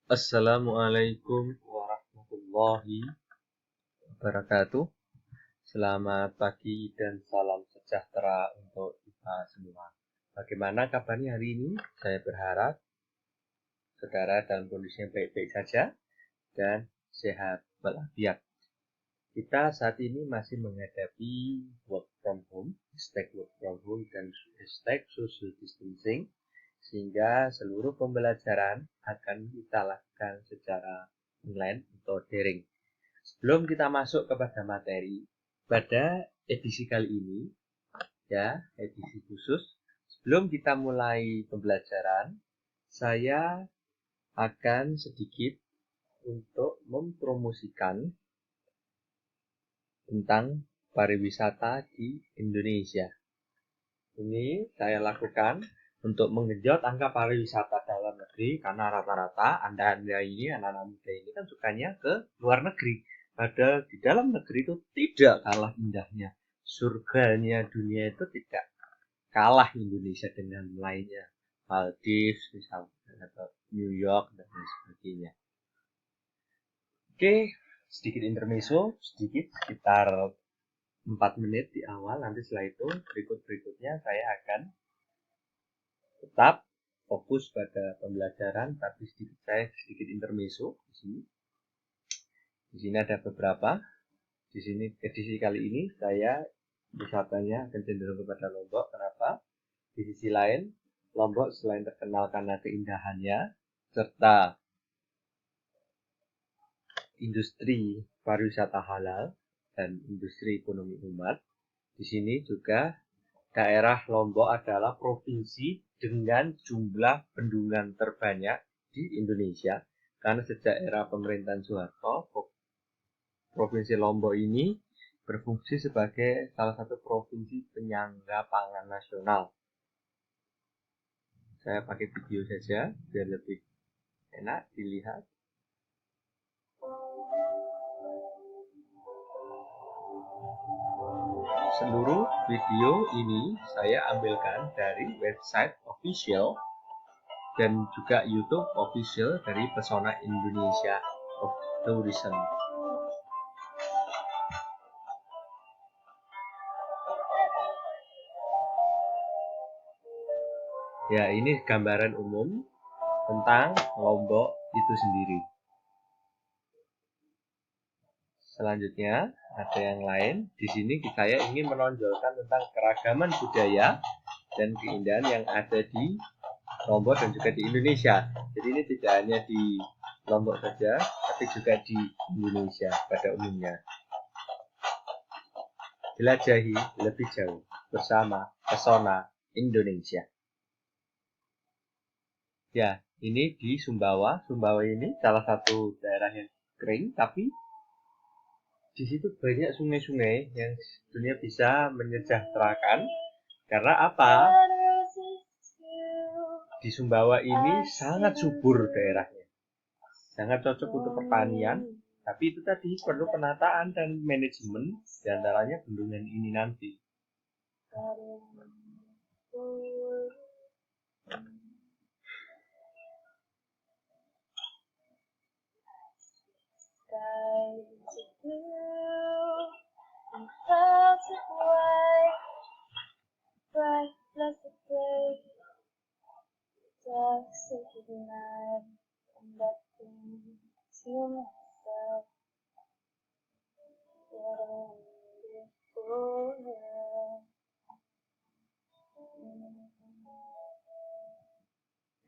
Assalamualaikum warahmatullahi wabarakatuh. Selamat pagi dan salam sejahtera untuk kita semua. Bagaimana kabarnya hari ini? Saya berharap saudara dalam kondisi yang baik-baik saja dan sehat walafiat. Kita saat ini masih menghadapi work from home, hashtag work from home dan hashtag social distancing, sehingga seluruh pembelajaran akan kita lakukan secara online atau daring. Sebelum kita masuk kepada materi, pada edisi kali ini, edisi khusus, sebelum kita mulai pembelajaran, saya akan sedikit untuk mempromosikan tentang pariwisata di Indonesia. Ini saya lakukan untuk menggenjot angka pariwisata dalam negeri, karena rata-rata Anda ini, anak-anak muda ini kan sukanya ke luar negeri. Padahal di dalam negeri itu tidak kalah indahnya. Surganya dunia itu tidak kalah Indonesia dengan lainnya. Maldives misalnya, atau New York dan lain sebagainya. Oke, sedikit intermezzo, sekitar 4 menit di awal. Nanti setelah itu berikutnya saya akan tetap fokus pada pembelajaran, tapi sedikit intermezzo di sini. Di sini ada beberapa. Di sini edisi kali ini saya wisatanya akan cenderung kepada Lombok. Kenapa? Di sisi lain, Lombok selain terkenal karena keindahannya serta industri pariwisata halal dan industri ekonomi umat, di sini juga daerah Lombok adalah provinsi dengan jumlah bendungan terbanyak di Indonesia, karena sejak era pemerintahan Soeharto, provinsi Lombok ini berfungsi sebagai salah satu provinsi penyangga pangan nasional. Saya pakai video saja biar lebih enak dilihat. Seluruh video ini saya ambilkan dari website official dan juga YouTube official dari Pesona Indonesia of Tourism. Ya, ini gambaran umum tentang Lombok itu sendiri. Selanjutnya, ada yang lain. Di sini saya ingin menonjolkan tentang keragaman budaya dan keindahan yang ada di Lombok dan juga di Indonesia. Jadi ini tidak hanya di Lombok saja, tapi juga di Indonesia pada umumnya. Jelajahi lebih jauh bersama Pesona Indonesia. Ya, ini di Sumbawa. Sumbawa ini salah satu daerah yang kering, tapi di situ banyak sungai-sungai yang sebetulnya bisa menyejahterakan. Karena apa? Di Sumbawa ini sangat subur daerahnya, sangat cocok untuk pertanian. Tapi itu tadi perlu penataan dan manajemen, diantaranya bendungan ini nanti.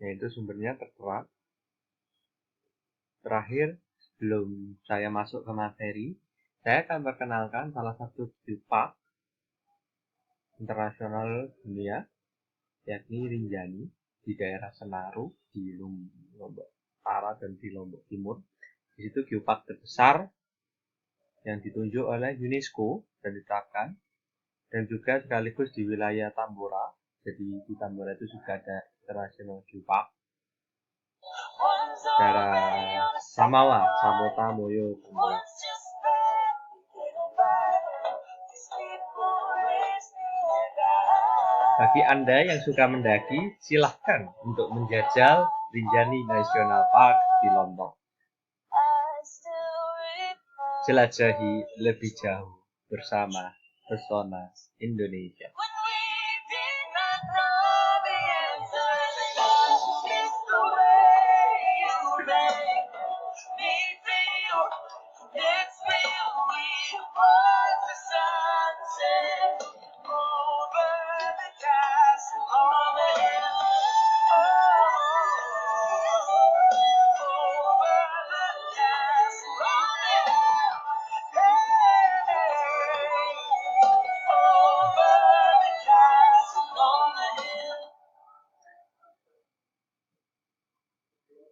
Yaitu sumbernya tertera. Terakhir, sebelum saya masuk ke materi, saya akan perkenalkan salah satu geopark internasional dunia, yakni Rinjani, di daerah Senaru, di Lombok Utara dan di Lombok Timur. Di situ geopark terbesar yang ditunjuk oleh UNESCO dan diterapkan, dan juga sekaligus di wilayah Tambora. Jadi di Tambora itu juga ada International Geopark. Daerah Samawa, Samota, Moyo, Tambora. Bagi Anda yang suka mendaki, silahkan untuk menjajal Rinjani National Park seperti lontong. Jelajahi lebih jauh bersama Pesona Indonesia.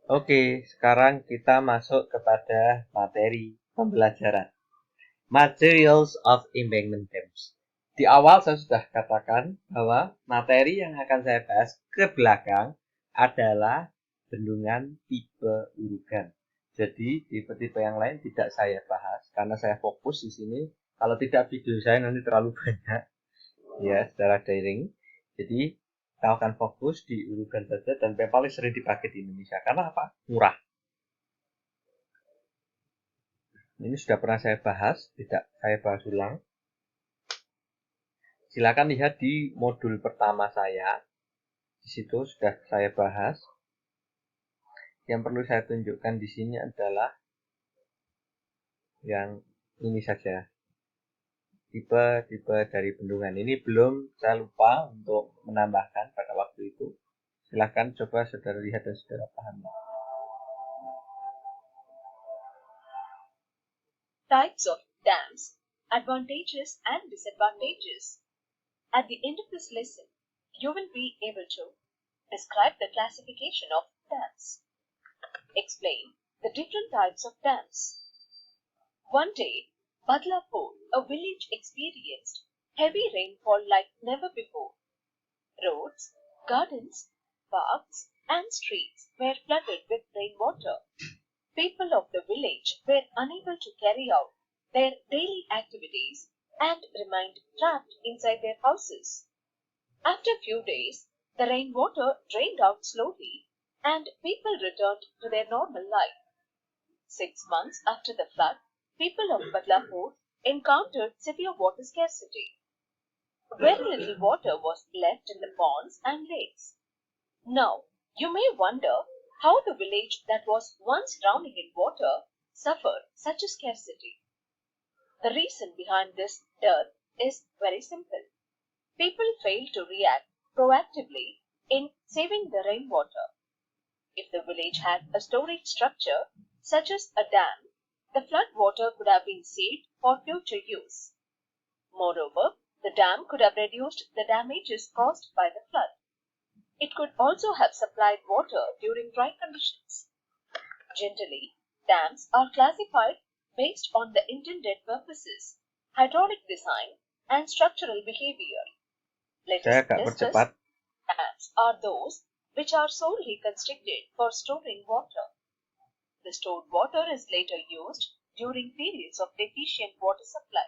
Oke, sekarang kita masuk kepada materi pembelajaran. Materials of embankment dams. Di awal saya sudah katakan bahwa materi yang akan saya bahas ke belakang adalah bendungan tipe urugan. Jadi tipe-tipe yang lain tidak saya bahas karena saya fokus di sini. Kalau tidak video saya nanti terlalu banyak ya secara daring. Jadi kita akan fokus di urugan saja dan yang paling sering dipakai di Indonesia. Karena apa? Murah. Ini sudah pernah saya bahas, tidak saya bahas ulang. Silakan lihat di modul pertama saya. Di situ sudah saya bahas. Yang perlu saya tunjukkan di sini adalah yang ini saja. Tipe dari bendungan. Ini belum saya lupa untuk menambahkan pada waktu itu. Silakan coba saudara lihat dan saudara pahami. Types of dams, advantages and disadvantages. At the end of this lesson, you will be able to describe the classification of dams, explain the different types of dams. One day, Badlapur, a village, experienced heavy rainfall like never before. Roads, gardens, parks, and streets were flooded with rainwater. People of the village were unable to carry out their daily activities and remained trapped inside their houses. After a few days, the rainwater drained out slowly and people returned to their normal life. 6 months after the flood, people of Badlapur encountered severe water scarcity. Very little water was left in the ponds and lakes. Now, you may wonder how the village that was once drowning in water suffered such a scarcity. The reason behind this dearth is very simple. People failed to react proactively in saving the rainwater. If the village had a storage structure, such as a dam, the flood water could have been saved for future use. Moreover, the dam could have reduced the damages caused by the flood. It could also have supplied water during dry conditions. Generally, dams are classified based on the intended purposes, hydraulic design, and structural behavior. Let us discuss dams are those which are solely constructed for storing water. The stored water is later used during periods of deficient water supply.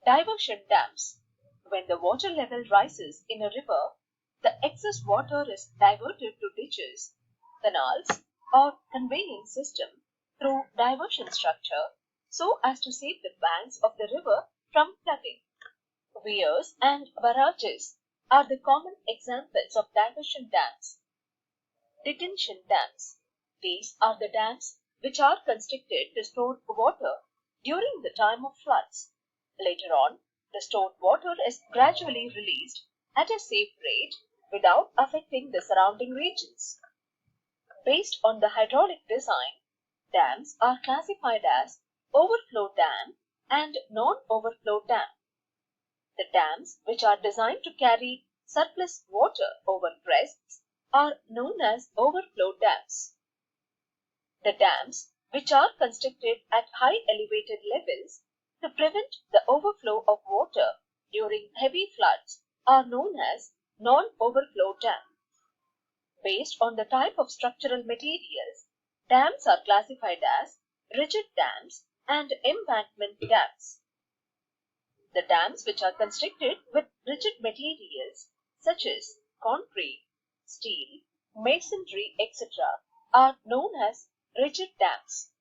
Diversion dams. When the water level rises in a river, the excess water is diverted to ditches, canals, or conveying system through diversion structure so as to save the banks of the river from flooding. Weirs and barrages are the common examples of diversion dams. Detention dams. These are the dams which are constructed to store water during the time of floods. Later on, the stored water is gradually released at a safe rate without affecting the surrounding regions. Based on the hydraulic design, dams are classified as overflow dam and non-overflow dam. The dams which are designed to carry surplus water over crests are known as overflow dams. The dams which are constructed at high elevated levels to prevent the overflow of water during heavy floods are known as non-overflow dam. Based on the type of structural materials, dams are classified as rigid dams and embankment dams. The dams which are constructed with rigid materials such as concrete, steel, masonry, etc. are known as rigid dams.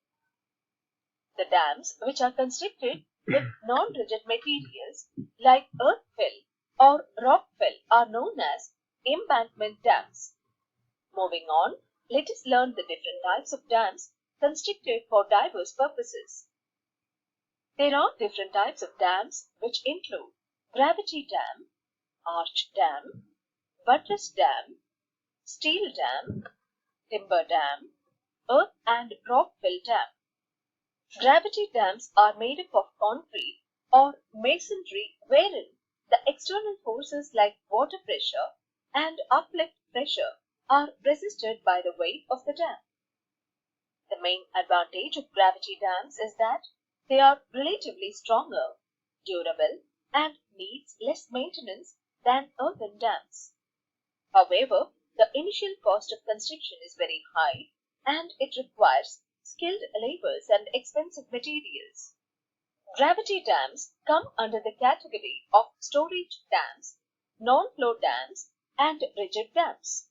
The dams which are constructed with non-rigid materials like earth fill or rock fill are known as embankment dams. Moving on, let us learn the different types of dams constructed for diverse purposes. There are different types of dams which include gravity dam, arch dam, buttress dam, steel dam, timber dam, earth and rock fill dam. Gravity dams are made up of concrete or masonry wherein the external forces like water pressure and uplift pressure are resisted by the weight of the dam. The main advantage of gravity dams is that they are relatively stronger, durable, and needs less maintenance than earthen dams. However, the initial cost of construction is very high and it requires skilled labors and expensive materials. Gravity dams come under the category of storage dams, non-flow dams, and rigid dams.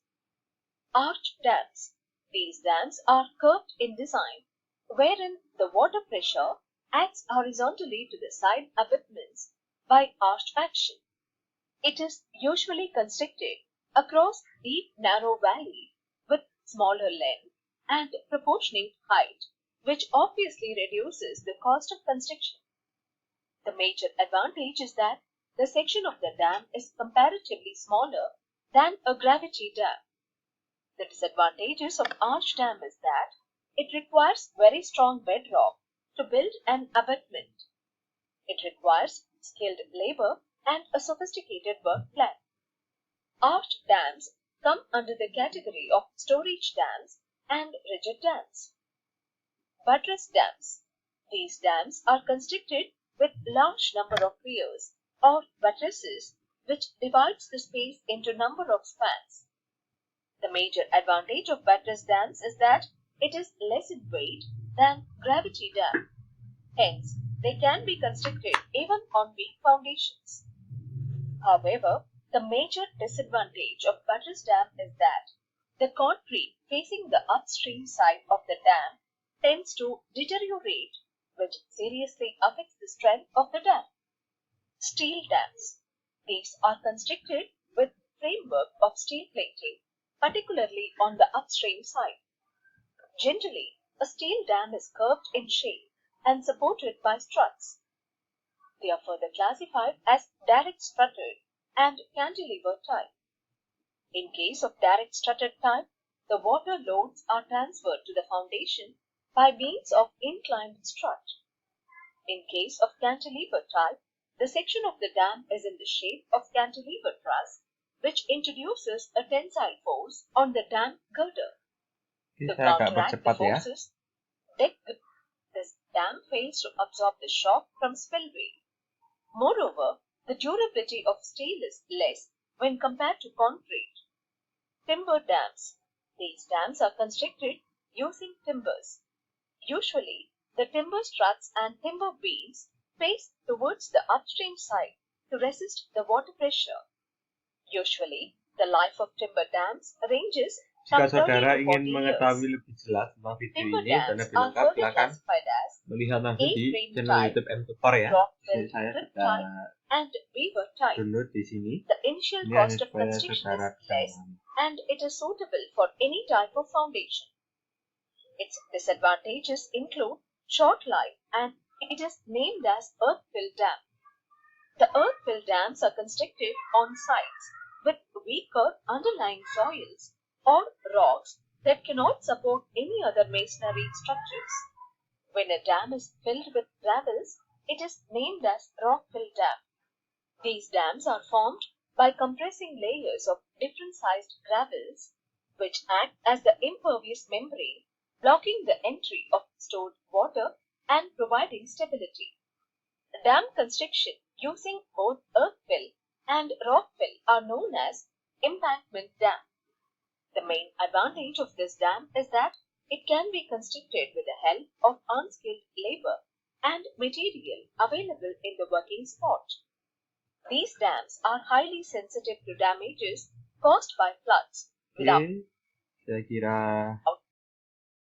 Arch dams. These dams are curved in design, wherein the water pressure acts horizontally to the side abutments by arch action. It is usually constructed across deep narrow valley with smaller length and proportionate height, which obviously reduces the cost of construction. The major advantage is that the section of the dam is comparatively smaller than a gravity dam. The disadvantages of arch dam is that it requires very strong bedrock to build an abutment. It requires skilled labor and a sophisticated work plan. Arch dams come under the category of storage dams and rigid dams. Buttress dams. These dams are constructed with large number of piers or buttresses which divides the space into number of spans. The major advantage of buttress dams is that it is less in weight than gravity dam. Hence, they can be constructed even on weak foundations. However, the major disadvantage of buttress dam is that the concrete facing the upstream side of the dam tends to deteriorate, which seriously affects the strength of the dam. Steel dams. These are constructed with framework of steel plating, particularly on the upstream side. Generally, a steel dam is curved in shape and supported by struts. They are further classified as direct strutted and cantilever type. In case of direct strutted type, the water loads are transferred to the foundation by means of inclined strut. In case of cantilever type, the section of the dam is in the shape of cantilever truss, which introduces a tensile force on the dam girder. To Saya agak counteract the percepat ya. forces, this dam fails to absorb the shock from spillway. Moreover, the durability of steel is less when compared to concrete. Timber dams. These dams are constructed using timbers. Usually, the timber struts and timber beams face towards the upstream side to resist the water pressure. Usually, the life of timber dams ranges Jika from 30 saudara to ingin 40 mengetahui years. lebih jelas tentang video Timber ini dan dams lebih are lengkap, further silakan classified as melihat langsung di A-frame channel type, YouTube M-Tutor ya. rock Jadi fill saya drip sudah type, and weaver type. download di sini. The initial Ini hanya cost of supaya construction saudara is bisa less memahami. and it is suitable for any type of foundation. Its disadvantages include short life and it is named as earth-fill dam. The earth-fill dams are constructed on sites with weaker underlying soils or rocks that cannot support any other masonry structures. When a dam is filled with gravels, it is named as rock-fill dam. These dams are formed by compressing layers of different sized gravels, which act as the impervious membrane, blocking the entry of stored water and providing stability. Dam construction using both earth fill and rock fill are known as embankment dam. The main advantage of this dam is that it can be constructed with the help of unskilled labor and material available in the working spot. These dams are highly sensitive to damages caused by floods without Oke, saya kira